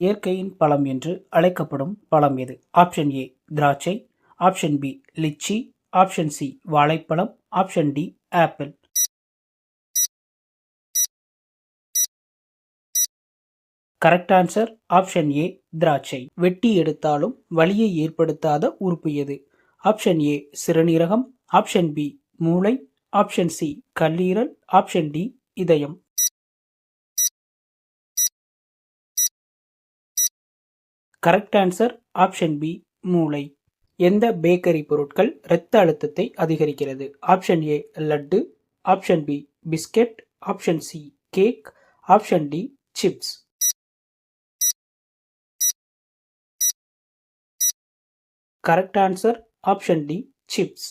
இயற்கையின் பழம் என்று அழைக்கப்படும் பழம் எது? ஆப்ஷன் ஏ திராட்சை, option B litchi, option C வாழைப்பழம், option D apple. Correct answer option A திராட்சை. வெட்டி எடுத்தாலும் வலியை ஏற்படுத்தாத உறுப்பு எது? ஆப்ஷன் ஏ சிறுநீரகம், ஆப்ஷன் பி மூளை, ஆப்ஷன் சி கல்லீரல், ஆப்ஷன் டி இதயம். கரெக்ட் ஆன்சர் ஆப்ஷன் பி மூளை. எந்த பேக்கரி பொருட்கள் இரத்த அழுத்தத்தை அதிகரிக்கிறது? Option A laddu, option B biscuit, option C cake, option D chips. Correct answer option D chips.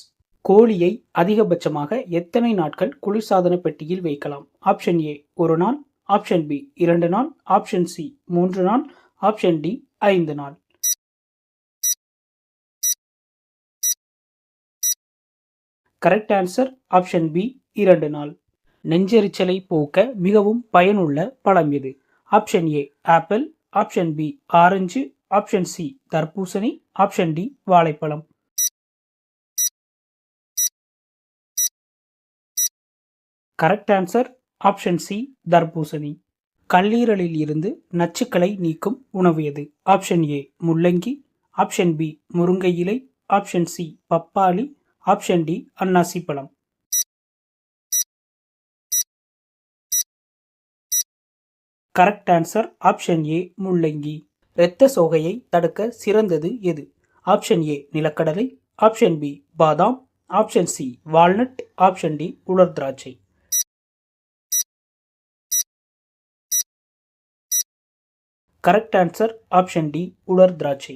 கோழியை அதிகபட்சமாக எத்தனை நாட்கள் குளிர்சாதன பெட்டியில் வைக்கலாம்? ஆப்ஷன் ஏ ஒரு நாள், ஆப்ஷன் பி 2 நாள், ஆப்ஷன் சி 3 நாள், ஆப்ஷன் டி 5 நாள். கரெக்ட் ஆன்சர் ஆப்ஷன் பி 2 நாள். நெஞ்செரிச்சலை போக்க மிகவும் பயனுள்ள பழம் எது? Option A apple, option B orange, option C தர்பூசணி, ஆப்ஷன் டி வாழைப்பழம். கரெக்ட் ஆன்சர் ஆப்ஷன் சி தர்பூசணி. கல்லீரலில் இருந்து நச்சுக்களை நீக்கும் உணவு எது? ஆப்ஷன் ஏ முள்ளங்கி, ஆப்ஷன் பி முருங்கை இலை, ஆப்ஷன் சி பப்பாளி, ஆப்ஷன் டி அன்னாசி பழம். கரெக்ட் ஆன்சர் ஆப்ஷன் ஏ முள்ளங்கி. இரத்த சோகையை தடுக்க சிறந்தது எது? ஆப்ஷன் ஏ நிலக்கடலை, ஆப்ஷன் பி பாதாம், option C walnut, option D உலர் திராட்சை. கரெக்ட் ஆன்சர் ஆப்ஷன் டி உலர் திராட்சை.